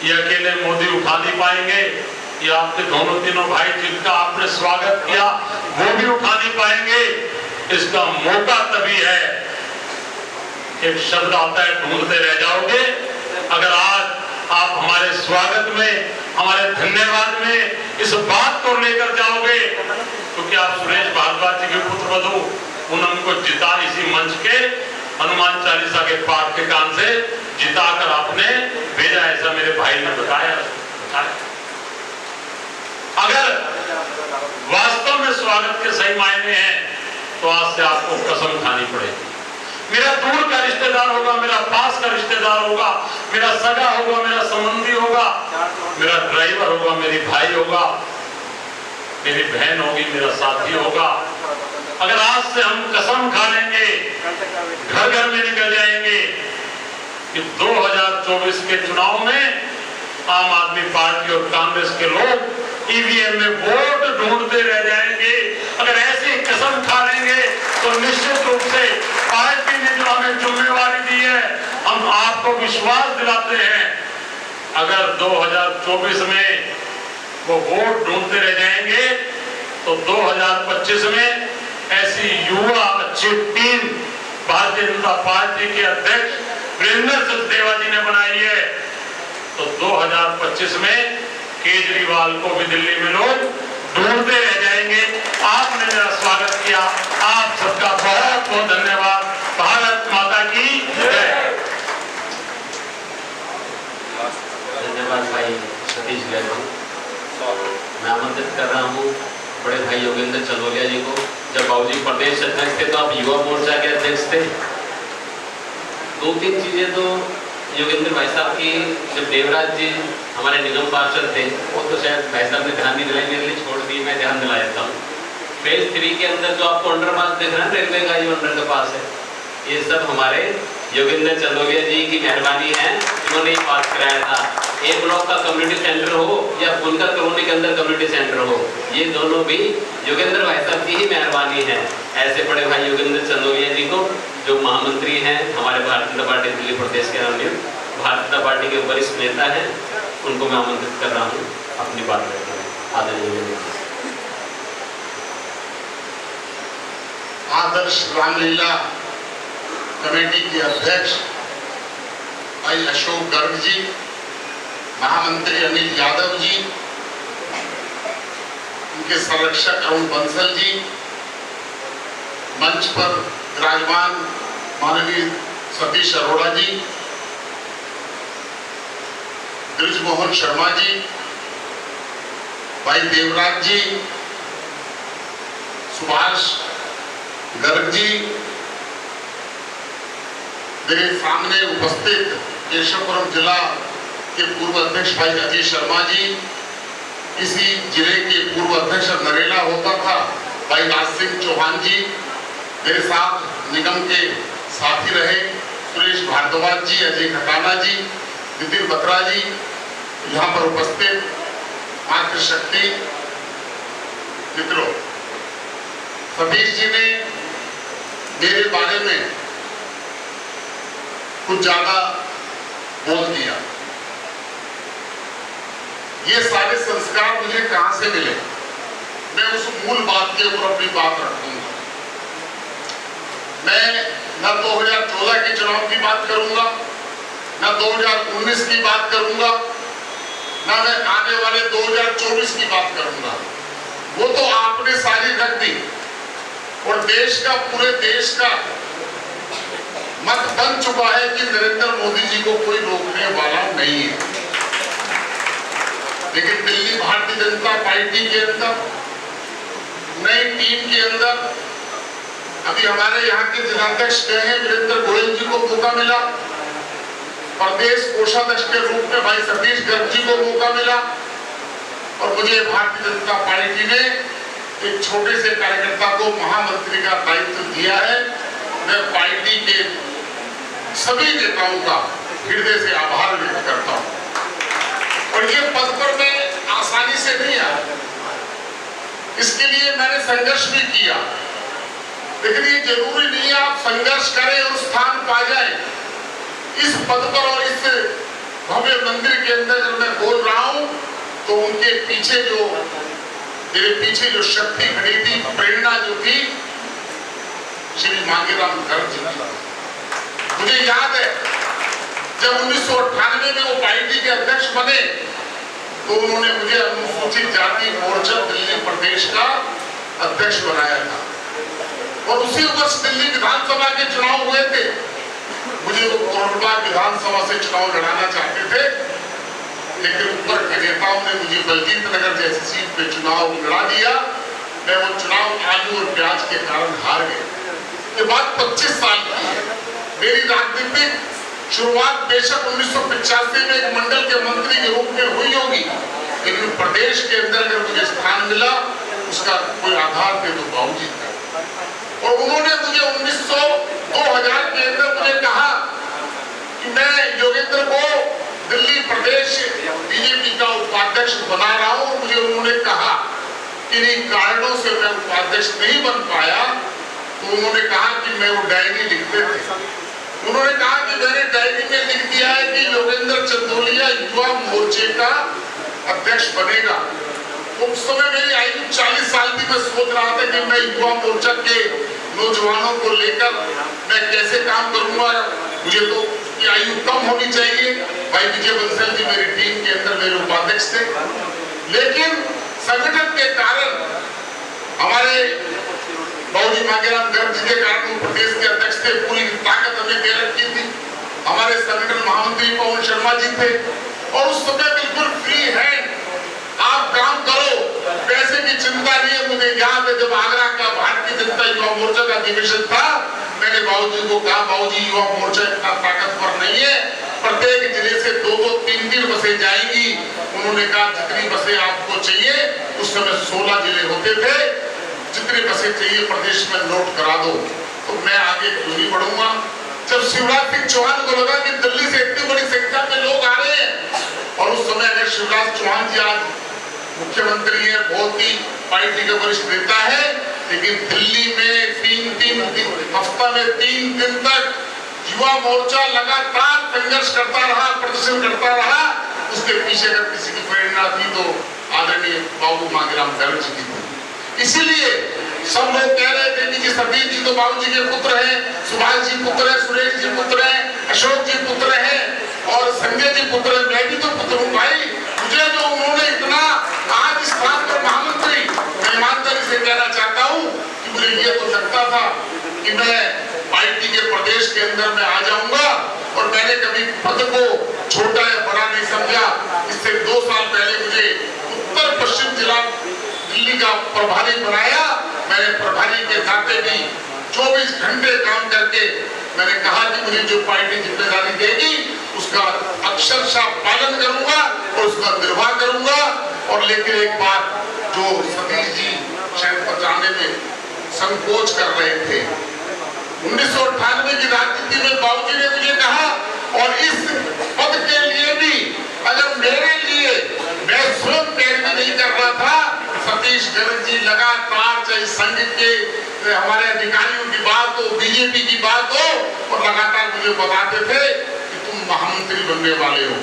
ये अकेले मोदी उठा नहीं पाएंगे, ये आपके दोनों तीनों भाई जिनका आपने स्वागत किया वो भी उठा नहीं पाएंगे। इसका मौका तभी है, एक शब्द आता है ढूंढते रह जाओगे। अगर आज आप हमारे स्वागत में, हमारे धन्यवाद में इस बात को लेकर जाओगे, क्योंकि आप सुरेश भारद्वाज जी के पुत्र वधू पूनम को जिता इसी मंच के हनुमान चालीसा के पाठ के कान से जिताकर आपने भेजा, ऐसा मेरे भाई ने बताया। अगर वास्तव में स्वागत के सही मायने हैं तो आज से आपको कसम खानी पड़ेगी। मेरा दूर का रिश्तेदार होगा, मेरा पास का रिश्तेदार होगा, मेरा सगा होगा, मेरा संबंधी होगा, मेरा ड्राइवर होगा, मेरी भाई होगा, मेरी बहन होगी, मेरा साथी होगा। अगर आज से हम कसम खा लेंगे, घर घर में निकल जाएंगे कि 2024 के चुनाव में आम आदमी पार्टी और कांग्रेस के लोग ईवीएम में वोट ढूंढते रह जाएंगे, अगर ऐसी कसम खा लेंगे तो निश्चित रूप से पार्टी ने जो हमें जिम्मेवारी दी है, हम आपको विश्वास दिलाते हैं, अगर 2024 में वो वोट ढूंढते रह जाएंगे तो 2025 में ऐसी युवा अच्छी टीम भारतीय जनता पार्टी के अध्यक्ष वीरेंद्र सचदेवा जी ने बनाई है, तो 2025 में केजरीवाल को भी दिल्ली में लोग ढूंढते रह जाएंगे। आपने मेरा स्वागत किया, आप सबका बहुत बहुत धन्यवाद। भारत माता की जय। धन्यवाद भाई सतीश गर्ग। मैं आमंत्रित कर रहा हूँ बड़े भाई योगेंद्र चंदोलिया जी को। जब बाबूजी प्रदेश अध्यक्ष थे तो आप युवा मोर्चा के अध्यक्ष थे। दो तीन चीजें तो योगेंद्र भाई साहब की, जब देवराज जी हमारे निगम पार्षद थे वो तो शायद भाई साहब ने ध्यान नहीं दिलाई, मेरे लिए छोड़ दी, मैं ध्यान दिला देता हूँ। फेज 3 के अंदर जो आपको अंडरपास दिख रहा है रेलवे का, ये अंडर के पास है, ये सब हमारे योगेंद्र चंदोलिया जी की मेहरबानी है, इन्होंने ही पास कराया था। एक ब्लॉक का कम्युनिटी सेंटर हो या बुनकर कॉलोनी के अंदर कम्युनिटी सेंटर हो, ये दोनों भी योगेंद्र भाई साहब की ही मेहरबानी है। ऐसे बड़े भाई योगेंद्र चंदोलिया जी को, जो महामंत्री हैं हमारे भारतीय जनता पार्टी दिल्ली प्रदेश के नवनियुक्त भारतीय जनता पार्टी के वरिष्ठ नेता हैं, उनको मैं आमंत्रित कर रहा हूँ अपनी बात रखने में। आदरणीय आदर्श रामलीला कमेटी के अध्यक्ष भाई अशोक गर्ग जी, महामंत्री अनिल यादव जी, उनके संरक्षक अरुण बंसल जी, मंच पर विराजमान माननीय सतीश अरोड़ा जी, ब्रिजमोहन शर्मा जी, भाई देवराज जी, सुभाष गर्ग जी, मेरे सामने उपस्थित केशवपुरम जिला के पूर्व अध्यक्ष भाई अजय शर्मा जी, इसी जिले के पूर्व अध्यक्ष नरेला होता था भाई राज सिंह चौहान जी, मेरे साथ निगम के साथी रहे सुरेश भारद्वाज जी, अजय खटाना जी, नितिन बत्रा जी, यहाँ पर उपस्थित मातृशक्ति मित्रों, सतीश जी ने मेरे बारे में कुछ ज्यादा बोल दिया। ये सारे संस्कार मुझे कहां से मिले, मैं उस मूल बात के ऊपर अपनी बात रखूंगा। मैं न 2014 के चुनाव की बात करूंगा, न 2019 की बात करूंगा, न मैं आने वाले 2024 की बात करूंगा। वो तो आपने सारी रख दी और देश का, पूरे देश का मत बन चुका है कि नरेंद्र मोदी जी को कोई रोकने वाला नहीं है। लेकिन दिल्ली भारतीय जनता पार्टी के अंदर, नई टीम के अंदर, अभी हमारे यहाँ के जिलाध्यक्ष गए हैं वीरेंद्र गोयल जी को मौका मिला, प्रदेश कोषाध्यक्ष के रूप में भाई सतीश गर्ग जी को मौका मिला, और मुझे भारतीय जनता पार्टी ने एक छोटे से कार्यकर्ता को महामंत्री का दायित्व दिया है। मैं पार्टी के सभी नेताओं का हृदय से आभार व्यक्त करता हूं। और ये पद पर मैं आसानी से नहीं आया, इसके लिए मैंने संघर्ष भी किया, लेकिन ये जरूरी नहीं है आप संघर्ष करें और स्थान पा जाए। इस पद पर और इस भव्य मंदिर के अंदर जब मैं बोल रहा हूं तो उनके पीछे जो, मेरे पीछे जो शक्ति खड़ी थी, प्रेरणा जो थी, श्री मांगेराम गर्ग जी की। मुझे याद है जब 1998 में वो पार्टी के अध्यक्ष बने तो उन्होंने मुझे अनुसूचित जाति मोर्चा दिल्ली प्रदेश का अध्यक्ष बनाया था, और उसी वर्ष दिल्ली विधानसभा के चुनाव हुए थे। मुझे वो कोरबा विधानसभा से चुनाव लड़ाना चाहते थे, लेकिन ऊपर के नेताओं ने मुझे बलजीत नगर जैसी सीट पे चुनाव लड़ा दिया। मैं वो चुनाव आलू और प्याज के कारण हार गए। ये बात 25 साल की है। मेरी राजनीतिक शुरुआत बेशक 1985 में एक मंडल के मंत्री के रूप में हुई होगी, लेकिन प्रदेश के अंदर अगर मुझे स्थान मिला उसका कोई आधार थे तो बाबूजी था। और उन्होंने मुझे 2000 के अंदर मुझे कहा कि मैं योगेंद्र को दिल्ली प्रदेश बीजेपी का उपाध्यक्ष बना रहा हूं। मुझे उन्होंने कहा कि इन कारणों से मैं उपाध्यक्ष नहीं बन पाया, तो उन्होंने कहा कि मैं वो डायरी लिखते थे। उन्होंने कहा कि मैंने डायरी में लिख दिया है कि योगेंद्र चंदोलिया युवा मोर्चे का अध्यक्ष बनेगा। उस समय मेरी आयु 40 साल थी। मैं सोच रहा था कि मैं युवा मोर्चा के नौजवानों को लेकर मैं कैसे काम करूंगा। मुझे तो ये आयु कम होनी चाहिए। भाई विजय बंसल जी मेरी टीम के अंदर मेरे उपाध्यक्ष थे, लेकिन संगठन के कारण हमारे बाबूजी मांगेराम गर्ग जी के कारण प्रदेश के अध्यक्ष थे, पूरी ताकत हमें दे रखी थी। हमारे संगठन महामंत्री पवन शर्मा जी थे और उस समय बिल्कुल फ्री हैंड आप काम करो, पैसे की चिंता नहीं है। मुझे याद है जब आगरा का भारतीय जनता युवा मोर्चा का अधिवेशन था, मैंने बाबूजी को कहा, बाबूजी युवा मोर्चा इतना ताकतवर नहीं है, प्रत्येक जिले से 2-2, 3-3 बसें जाएंगी। उन्होंने कहा जितनी बसें आपको चाहिए, उस समय 16 जिले होते थे, जितनी बसें चाहिए प्रदेश में नोट करा दो, तो मैं आगे क्यों नहीं बढ़ूंगा। जब शिवराज सिंह चौहान को लगा कि दिल्ली से इतनी बड़ी संख्या में लोग आ रहे हैं, और उस समय अगर शिवराज चौहान जी आज मुख्यमंत्री है, बहुत ही पार्टी के वरिष्ठ नेता है, लेकिन दिल्ली में 3-3 हफ्ता में 3 दिन तक युवा मोर्चा लगातार संघर्ष करता रहा, प्रदर्शन करता रहा। उसके पीछे अगर किसी की प्रेरणा थी तो आदरणीय बाबू मांगेराम गर्ग जी की थी। इसीलिए सब लोग कह रहे थे कि सतीश जी तो बाबूजी के पुत्र हैं, सुभाष जी पुत्र हैं, सुरेश जी पुत्र हैं, अशोक जी पुत्र हैं और संजय जी पुत्र हैं। मैं भी तो पुत्र हूँ भाई। मुझे जो उन्होंने इतना आज स्थान पर महामंत्री, मैं ईमानदारी से कहना चाहता हूँ कि मुझे ये तो लगता था कि मैं पार्टी के प्रदेश के अंदर में आ जाऊंगा, और मैंने कभी पद को छोटा या बड़ा नहीं समझा। इससे 2 साल पहले मुझे उत्तर पश्चिम जिला दिल्ली का प्रभारी बनाया। मैंने प्रभारी के नाते भी 24 घंटे काम करके मैंने कहा कि मुझे जो पार्टी जिम्मेदारी देगी उसका अक्षरशः पालन करूंगा और उसका निर्वाह करूंगा। और लेकिन एक बात जो सतीश जी शायद बताने में संकोच कर रहे थे, 1998 की राजनीति में बाबूजी ने मुझे कहा, और इस पद के लिए भी अगर मेरे लिए मैं स्वयं पैरवी नहीं कर रहा था, सतीश गर्ग जी लगातार चाहे संघ के हमारे अधिकारियों की बात हो, बीजेपी की बात हो, और लगातार मुझे बताते थे कि तुम महामंत्री बनने वाले हो।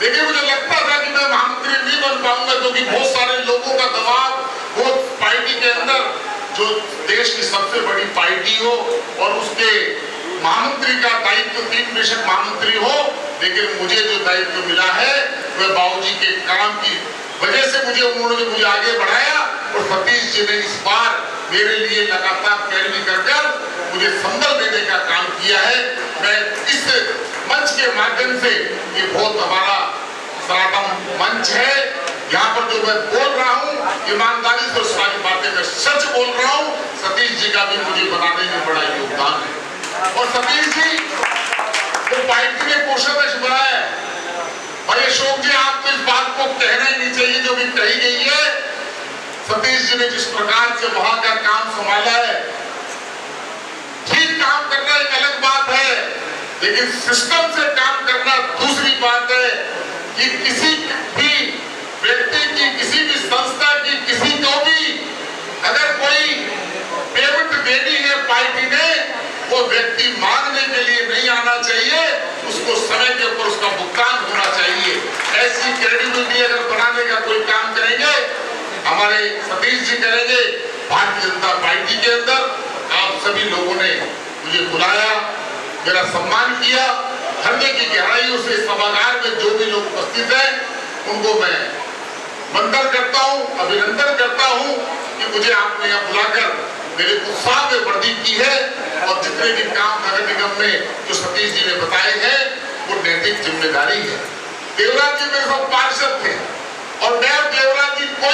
लेकिन मुझे लगता था कि मैं महामंत्री नहीं बन पाऊंगा, क्योंकि बहुत सारे लोगों का दबाव, बहुत पार्टी के अंदर जो देश की सबसे बड़ी पार्टी हो और उसके महामंत्री का दायित्व 3 बेशक महामंत्री हो, लेकिन मुझे जो दायित्व मिला है वह बाबूजी के काम की वजह से मुझे आगे बढ़ाया। और सतीश जी ने इस बार मेरे लिए लगातार पैरवी कर मुझे संबल देने का काम किया है। मैं इस मंच के माध्यम से, ये बहुत हमारा सनातन मंच है, यहाँ पर जो मैं बोल रहा हूँ ईमानदारी से सारी बातें मैं सच बोल रहा हूँ। सतीश जी का भी मुझे बनाने में बड़ा योगदान है। और सतीश जी तो पार्टी ने कोषाध्यक्ष बनाया है। भाई अशोक जी, आप तो इस बात को कहना ही नहीं चाहिए जो भी कही गई है। सतीश जी ने जिस प्रकार से वहां का काम संभाला है, ठीक काम करना एक अलग बात है, लेकिन सिस्टम से काम करना दूसरी बात है। कि किसी भी व्यक्ति की, किसी भी संस्था की, किसी को भी अगर कोई पेमेंट देनी है पार्टी ने, वो व्यक्ति मांगने के लिए नहीं आना चाहिए, उसको समय के ऊपर उसका भुगतान होना चाहिए। ऐसी क्रेडिबिलिटी अगर बनाने का कोई काम करेंगे, हमारे सतीश जी करेंगे। भारतीय जनता पार्टी के अंदर आप सभी लोगों ने मुझे बुलाया, मेरा सम्मान किया। हृदय की गहराइयों से सभागार में जो भी लोग उपस्थित हैं उनको मैं वंदन करता हूँ, अभिनंदन करता हूँ कि मुझे आपने यहाँ बुलाकर मेरे उत्साह में वृद्धि की है। और जितने भी काम नगर निगम में जो सतीश जी ने बताए हैं वो नैतिक जिम्मेदारी है। देवराज जी मेरे साथ पार्षद थे और मैं देवराज जी